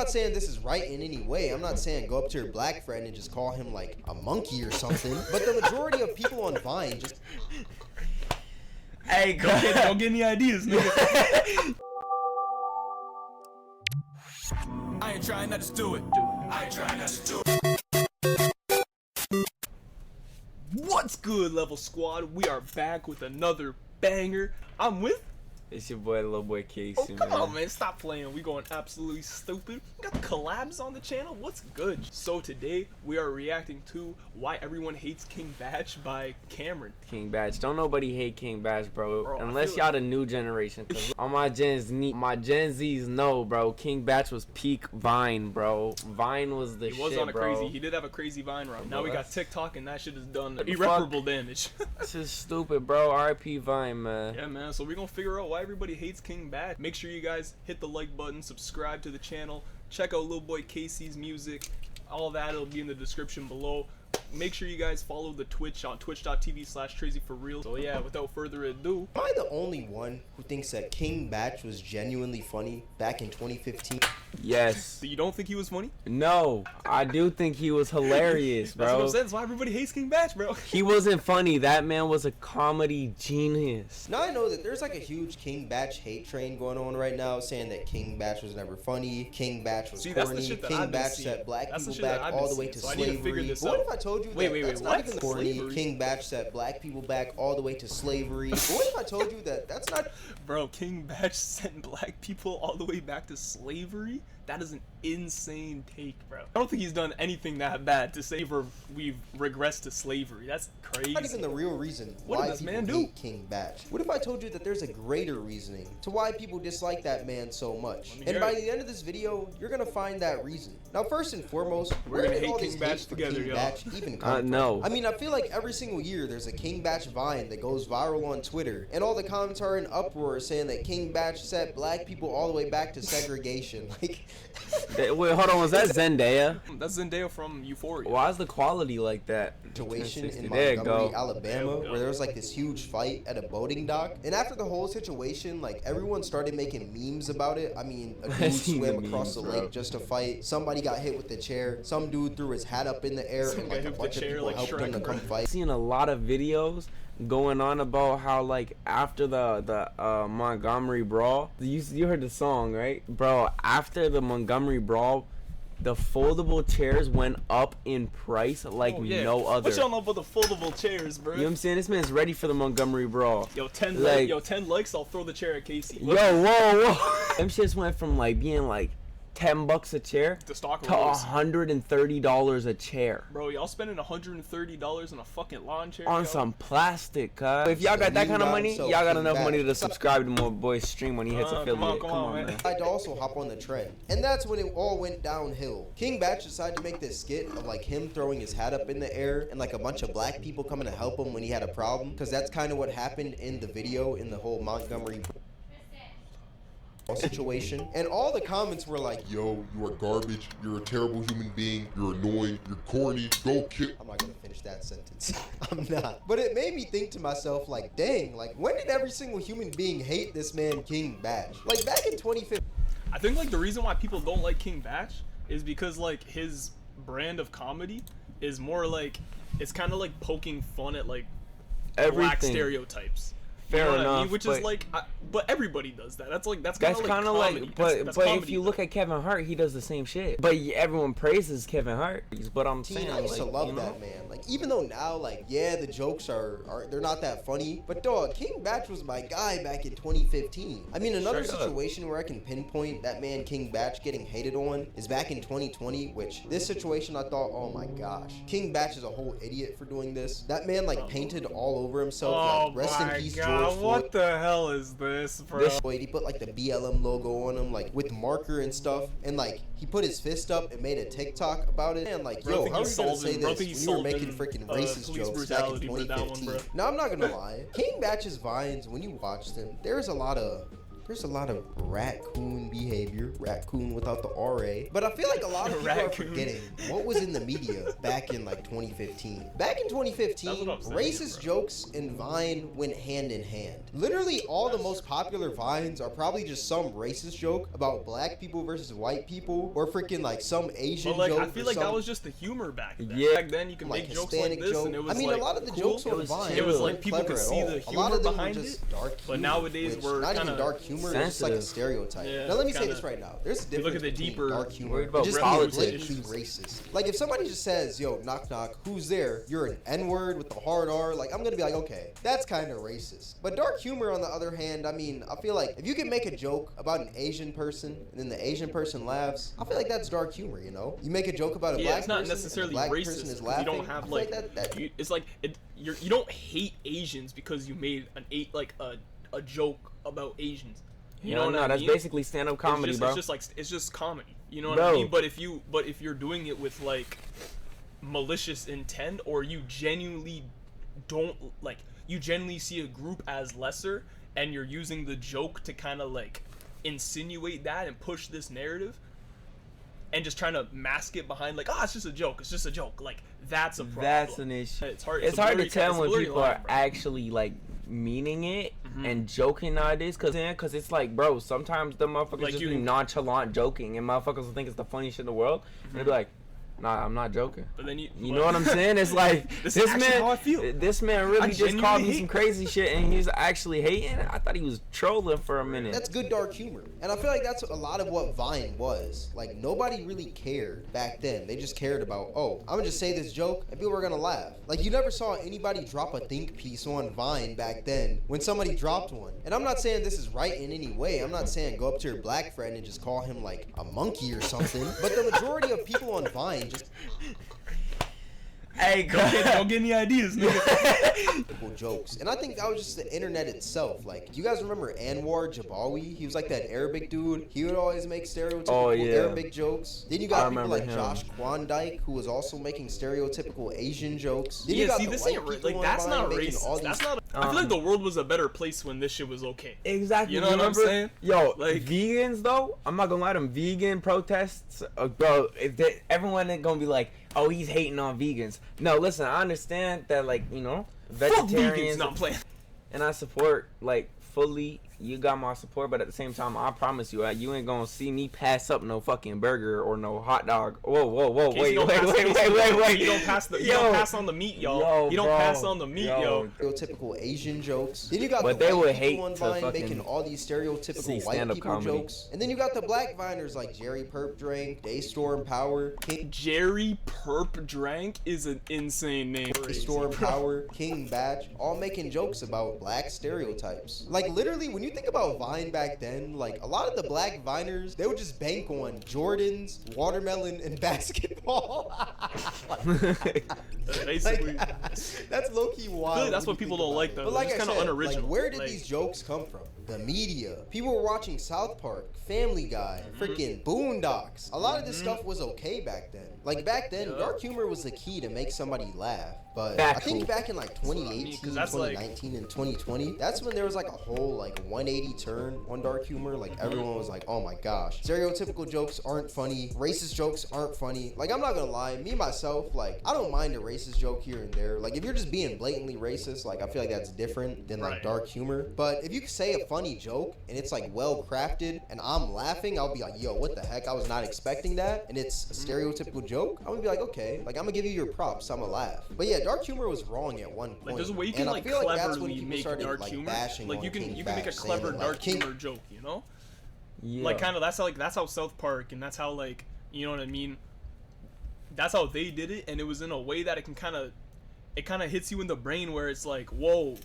I'm not saying this is right in any way. I'm not saying go up to your black friend and just call him like a monkey or something. But the majority of people on Vine just... Hey, don't get any ideas, nigga. I ain't trying not to do it. I ain't trying not to do it. What's good, Level Squad? We are back with another banger. I'm with... It's your boy, LILBOYKC, Oh, come on, man. Stop playing. We going absolutely stupid. We got collabs on the channel. What's good? So today, we are reacting to Why Everyone Hates King Bach by Cameron. King Bach. Don't nobody hate King Bach, bro. Unless like... y'all the new generation. All my Gen Zs know, bro. King Bach was peak Vine, bro. Vine was the shit, He was on a bro. crazy. He did have a crazy Vine run. Now we got TikTok, and that shit has done What irreparable damage. This is stupid, bro. RIP Vine, man. Yeah, man. So we're gonna figure out why everybody hates King Bach. Make sure you guys hit the like button, subscribe to the channel, check out LILBOYKC's music. All that will be in the description below. Make sure you guys follow the Twitch on twitch.tv/trizzyfr. So yeah, without further ado, Am I the only one who thinks that King Bach was genuinely funny back in 2015? Yes. so you don't think he was funny? No, I do think he was hilarious, bro. That's what I'm saying. That's why everybody hates King Bach, bro. He wasn't funny. That man was a comedy genius. Now I know that there's like a huge King Bach hate train going on right now, saying that King Bach was never funny, King Bach was corny, King Bach set black people back all the way to slavery. But what if I told you that that's not even corny? King Bach set black people back all the way to slavery. But what if I told you that that's not... Bro, King Bach sent black people all the way back to slavery? That is an insane take, bro. I don't think he's done anything that bad to say we've regressed to slavery. That's crazy. Not even the real reason what why did this people man do? hate King Bach. What if I told you that there's a greater reasoning to why people dislike that man so much? And by the end of this video, you're gonna find that reason. Now, first and foremost, we're gonna hate King Bach together, y'all. Even come no. I mean, I feel like every single year there's a King Bach Vine that goes viral on Twitter, and all the comments are in uproar saying that King Bach set black people all the way back to segregation. Like, wait, hold on. Was that Zendaya? That's Zendaya from Euphoria. Why is the quality like that? Situation in There Montgomery, Alabama, where there was like this huge fight at a boating dock, and after the whole situation, like everyone started making memes about it. I mean, a dude swam across the lake just to fight. Somebody got hit with the chair. Some dude threw his hat up in the air, and like a bunch of people helped him to come fight. I've seen a lot of videos going on about how like after the Montgomery brawl, you heard the song, right, bro? After the Montgomery brawl, the foldable chairs went up in price like no other. What y'all know about the foldable chairs, bro? You know what I'm saying? This man's ready for the Montgomery brawl. Yo, 10 likes, I'll throw the chair at Casey. Yo, whoa. Them shits went from like being like $10 a chair to $130 a chair. Bro, y'all spending $130 on a fucking lawn chair? On some plastic, cuz. If y'all got that kind of money, y'all got enough money to subscribe to my boy's stream when he hits affiliate. Come on, man. I had to also hop on the trend, and that's when it all went downhill. King Bach decided to make this skit of like him throwing his hat up in the air and like a bunch of black people coming to help him when he had a problem, because that's kind of what happened in the video in the whole Montgomery situation. And all the comments were like, yo, you are garbage, you're a terrible human being, you're annoying, you're corny, go kill. I'm not gonna finish that sentence. I'm not. But it made me think to myself, like, dang, like when did every single human being hate this man King Bach? Like back in 2015. I think like the reason why people don't like King Bach is because like his brand of comedy is more like, it's kind of like poking fun at like black stereotypes. Fair enough, which is like, but everybody does that. That's kind of like, but if you look at Kevin Hart, he does the same shit. But everyone praises Kevin Hart. But I'm saying, I used to love that man. Like even though now, like yeah, the jokes are they're not that funny. But dog, King Bach was my guy back in 2015. I mean, another situation where I can pinpoint that man King Bach getting hated on is back in 2020. Which this situation, I thought, oh my gosh, King Bach is a whole idiot for doing this. That man like painted all over himself. Like rest in peace, George. What the hell is this, bro? He put like the BLM logo on him, like with marker and stuff, and like he put his fist up and made a TikTok about it. And like, yo, how are you gonna say this when you were making freaking racist jokes back in 2015? Now I'm not gonna lie, King Bach's vines, when you watch them, there's a lot of There's a lot of raccoon behavior, raccoon without the RA. But I feel like a lot of people are forgetting what was in the media back in like 2015. Back in 2015, racist jokes and Vine went hand in hand. Literally all the most popular Vines are probably just some racist joke about black people versus white people, or freaking like some Asian joke. I feel like that was just the humor back then. Yeah. Back then you could make jokes like this, and it was I mean, like, a lot of the cool. jokes on Vine, it was like people could see the humor behind it. Dark humor, but nowadays we're not kind even of dark humor. It's just like a stereotype. Yeah, now let me say this right now. There's a difference look at the between deeper dark humor about and just politics. being blatantly racist. Like if somebody just says, "Yo, knock knock, who's there?" You're an N-word with the hard R. Like I'm gonna be like, okay, that's kind of racist. But dark humor, on the other hand, I mean, I feel like if you can make a joke about an Asian person and then the Asian person laughs, I feel like that's dark humor. You know, you make a joke about a black it's not person, necessarily and the black racist. person is laughing. You don't have it's like you don't hate Asians because you made a joke about Asians. You know what I mean? That's basically stand-up comedy, bro. It's just comedy. You know what I mean? But if you're doing it with like malicious intent, or you genuinely see a group as lesser, and you're using the joke to kind of like insinuate that and push this narrative, and just trying to mask it behind like, it's just a joke. Like that's a problem. That's an issue. It's hard to tell when people are actually like meaning it and joking nowadays, cause it's like, bro, sometimes the motherfuckers like just be nonchalant joking, and motherfuckers will think it's the funniest shit in the world, and they'll be like, nah, I'm not joking. But then you know what I'm saying? It's like this man, how I feel. This man really just called me some crazy shit, and he's actually hating. I thought he was trolling for a minute. That's good dark humor, and I feel like that's a lot of what Vine was. Like nobody really cared back then. They just cared about, I'm gonna just say this joke, and people are gonna laugh. Like you never saw anybody drop a think piece on Vine back then when somebody dropped one. And I'm not saying this is right in any way. I'm not saying go up to your black friend and just call him like a monkey or something. But the majority of people on Vine just hey, don't get any ideas, nigga. Jokes. And I think that was just the internet itself. Like, you guys remember Anwar Jabawi? He was like that Arabic dude. He would always make stereotypical Arabic jokes. Then you got people like Josh Kwondike, who was also making stereotypical Asian jokes. Then you got this ain't like that's not racist. That's not. I feel like the world was a better place when this shit was okay. Exactly. You know what I'm saying? Yo, like vegans though, I'm not gonna lie, them vegan protests, bro. Everyone ain't gonna be like, oh, he's hating on vegans. No, listen, I understand that, like, you know, vegetarians. Not playing. And I support, like, fully. You got my support, but at the same time, I promise you, you ain't gonna see me pass up no fucking burger or no hot dog. Whoa, wait. You don't pass on the meat, y'all. You don't pass on the meat, yo. Stereotypical Asian jokes. Then you got but the they white would people hate on Vine making all these stereotypical white people comedy jokes. And then you got the black Viners like Jerry Perp Drank, Daystorm Power, Jerry Perp Drank is an insane name. Daystorm Power, King Batch, all making jokes about black stereotypes. Like literally, when you think about Vine back then, like a lot of the black Viners, they would just bank on Jordans, watermelon, and basketball. Basically, that's low key wild. Really, that's what people don't like though. But like it's kind of unoriginal. Like, where did these jokes come from? The media. People were watching South Park, Family Guy, freaking Boondocks. A lot of this stuff was okay back then. Like back then, dark humor was the key to make somebody laugh. But I think back in like 2018, 2019, and 2020, that's when there was like a whole like 180 turn on dark humor. Like everyone was like, oh my gosh, stereotypical jokes aren't funny, racist jokes aren't funny. Like I'm not gonna lie, me myself, like I don't mind a racist joke here and there. Like if you're just being blatantly racist, like I feel like that's different than like dark humor. But if you say a funny joke and it's like well crafted and I'm laughing, I'll be like, yo, what the heck? I was not expecting that. And it's a stereotypical joke. I'm gonna be like, okay, like I'm gonna give you your props. I'm gonna laugh. But yeah, dark humor was wrong at one point. Like there's a way you can like cleverly make dark humor. Like you can make a clever dark humor joke, you know? Yeah. Like kind of that's how South Park, and that's how, like, you know what I mean? That's how they did it, and it was in a way that it kind of hits you in the brain where it's like, whoa,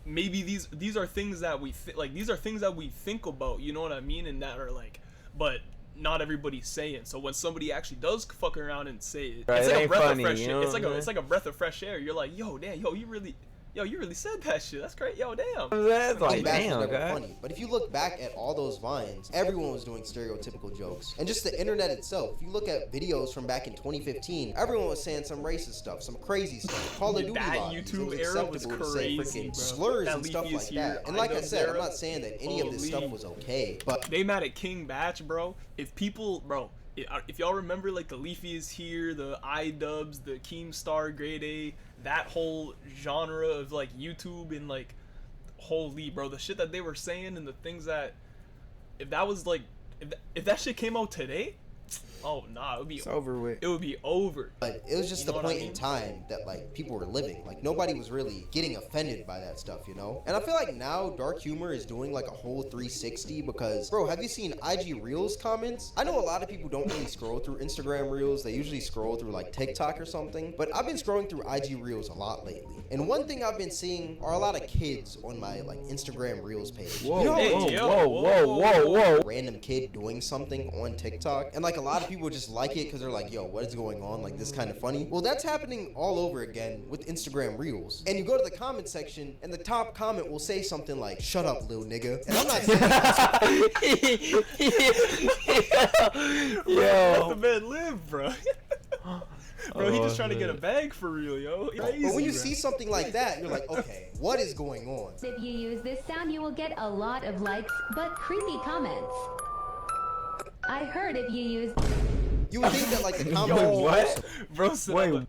maybe these are things that we these are things that we think about, you know what I mean? And that are like, but not everybody's saying. So when somebody actually does fuck around and say it, it's like a breath of fresh air. It's like a breath of fresh air. You're like, yo, damn, yo, you really, Yo, you really said that shit. That's great. Yo, damn. That's like, King Bach was damn, never guy. funny. But if you look back at all those vines, everyone was doing stereotypical jokes. And just the internet itself, if you look at videos from back in 2015, everyone was saying some racist stuff, some crazy stuff. Call of Duty That lobbies. It YouTube was era was acceptable to say crazy, freaking bro. slurs That and stuff Leafy is like here, that. And like I iDubbbz said, I'm era. not saying that any of this stuff was okay, but They mad at King Bach, bro. If people, bro, if y'all remember like the Leafy is here, the iDubbbz, the Keemstar, Grade A, that whole genre of like YouTube and like, holy, bro, the shit that they were saying and the things that, if that was like, if that shit came out today, oh nah, it would be It's over with. It would be over. But it was just You know the what I point mean? in time that like people were living. Like nobody was really getting offended by that stuff, you know? And I feel like now dark humor is doing like a whole 360 because, bro, have you seen IG Reels comments? I know a lot of people don't really scroll through Instagram Reels. They usually scroll through like TikTok or something. But I've been scrolling through IG Reels a lot lately. And one thing I've been seeing are a lot of kids on my like Instagram Reels page. Whoa, You know how, Hey, like, yo, whoa. random kid doing something on TikTok, and like a lot of people just like it because they're like, yo, what is going on? Like, this kind of funny. Well, that's happening all over again with Instagram Reels. And you go to the comment section, and the top comment will say something like, shut up, little nigga. And I'm not saying Let the Yo. man live, bro. Bro, he just trying to get a bag for real, yo. Crazy, but when you bro. see something like that, you're like, okay, what is going on? If you use this sound, you will get a lot of likes, but creepy comments. I heard if you use... You would think that like the comment Yo, would be what? awesome. Bro said, Wait.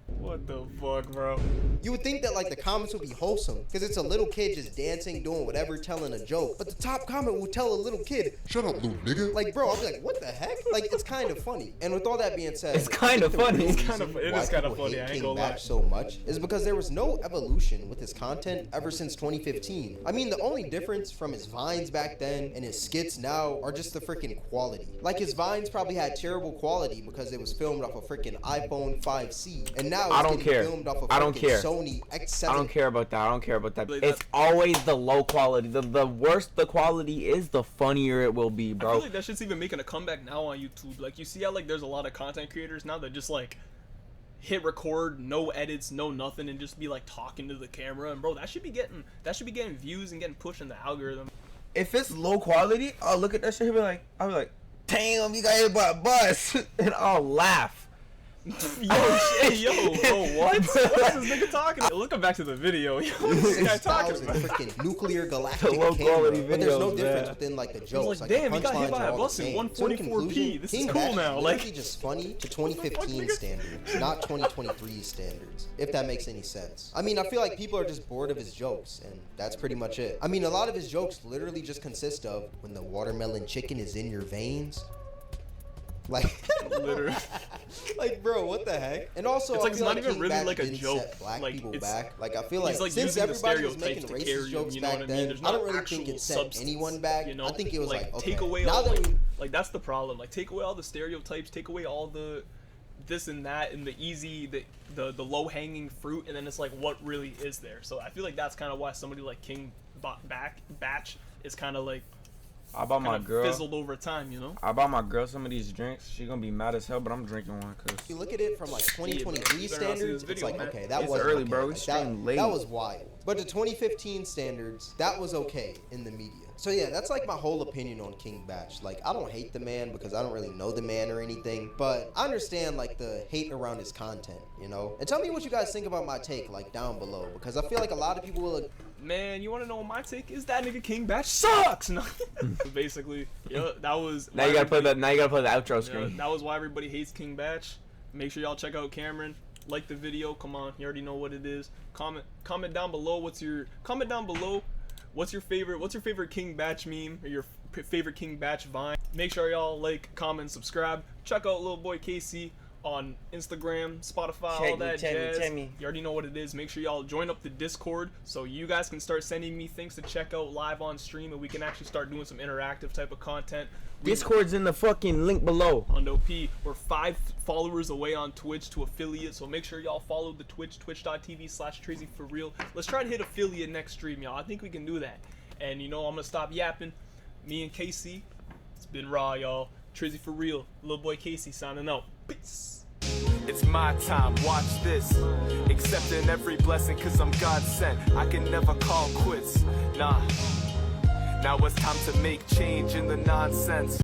what the fuck, bro? You would think that like the comments would be wholesome because it's a little kid just dancing, doing whatever, telling a joke. But the top comment will tell a little kid, Shut up, little nigga. like, bro, I'll be like, what the heck? Like, it's kind of funny. And with all that being said, It's kinda I think the funny. real It's kinda- reason it why is kinda people funny, hate I ain't King gonna lie. Bach so much is because there was no evolution with his content ever since 2015. I mean, the only difference from his vines back then and his skits now are just the freaking quality. Like, his vines probably had terrible quality because it was filmed off a freaking iPhone 5C, and now it's I don't getting care. filmed off a I don't freaking care. Sony X7. I don't care about that. I don't care about that. Like, It's that- always the low quality. The worse the quality is, the funnier it will be, I bro. feel like that shit's even making a comeback now on YouTube. Like, you see how like there's a lot of content creators now that just like hit record, no edits, no nothing, and just be like talking to the camera. And bro, that should be getting views and getting pushed in the algorithm. If it's low quality, I'll look at that shit and I'll be like, damn, you got hit by a bus. And I'll laugh. Yo, shit, yo, bro, what? What's this nigga talking about? Looking back to the video, yo, what's this guy talking 6,000 about? freaking nuclear galactic The low camera, quality but there's no videos, difference man. within like the was jokes. like, the damn, he got hit punchlines by are a all bus the in same. So in 144p. conclusion, This is King cool Bach now, is like- literally just funny to 2015 standards, not 2023 standards. If that makes any sense. I mean, I feel like people are just bored of his jokes, and that's pretty much it. I mean, a lot of his jokes literally just consist of when the watermelon chicken is in your veins. Like, Literally. like, bro, what the heck? And also, It's I like, feel it's not like even King really Bach like a didn't joke. set black Like, people it's- back. Like, I feel like, he's, like, since using the everybody was stereotypes making to racist carry him, jokes you know back what I mean? then, There's I don't no really actual think it set substance, anyone back. you know? I think it was like, okay, take away now all, that like, we like that's the problem. Like, take away all the stereotypes, take away all the this and that, and the easy, the low hanging fruit, and then it's like, what really is there? So I feel like that's kind of why somebody like King Bach is kind of like I bought my kind of girl. fizzled over time, you know? I bought my girl some of these drinks. She gonna be mad as hell, but I'm drinking one If cause you look at it from like 2023 you better not see this standards, it's video, like, man. okay, that It's was early, okay. bro. We Like, stream late. that was wild. But to 2015 standards, that was okay in the media. So yeah, that's like my whole opinion on King Bach. Like, I don't hate the man because I don't really know the man or anything, but I understand like the hate around his content, you know? And tell me what you guys think about my take, like down below, because I feel like a lot of people will. Man, you want to know what my take is? That nigga King Bach sucks. No. Basically, yeah, that was. now you gotta play everybody- the outro Yeah, screen. that was why everybody hates King Bach. Make sure y'all check out Cameron. Like the video. Come on, you already know what it is. Comment down below. What's your favorite King Bach meme or your favorite King Bach vine? Make sure y'all like, comment, subscribe. Check out LILBOYKC on Instagram, Spotify, all that jazz. You already know what it is. Make sure y'all join up the Discord so you guys can start sending me things to check out live on stream, and we can actually start doing some interactive type of content. Discord's in the fucking link below. Hundo P. We're 5 followers away on Twitch to affiliate, so make sure y'all follow the Twitch, twitch.tv/trizzyfr. Let's try to hit affiliate next stream, y'all. I think we can do that. And you know, I'm gonna stop yapping. Me and KC, it's been raw, y'all. Trizzy for real. LILBOYKC signing out. Peace. It's my time, watch this. Accepting every blessing cause I'm God sent. I can never call quits, nah. Now it's time to make change in the nonsense.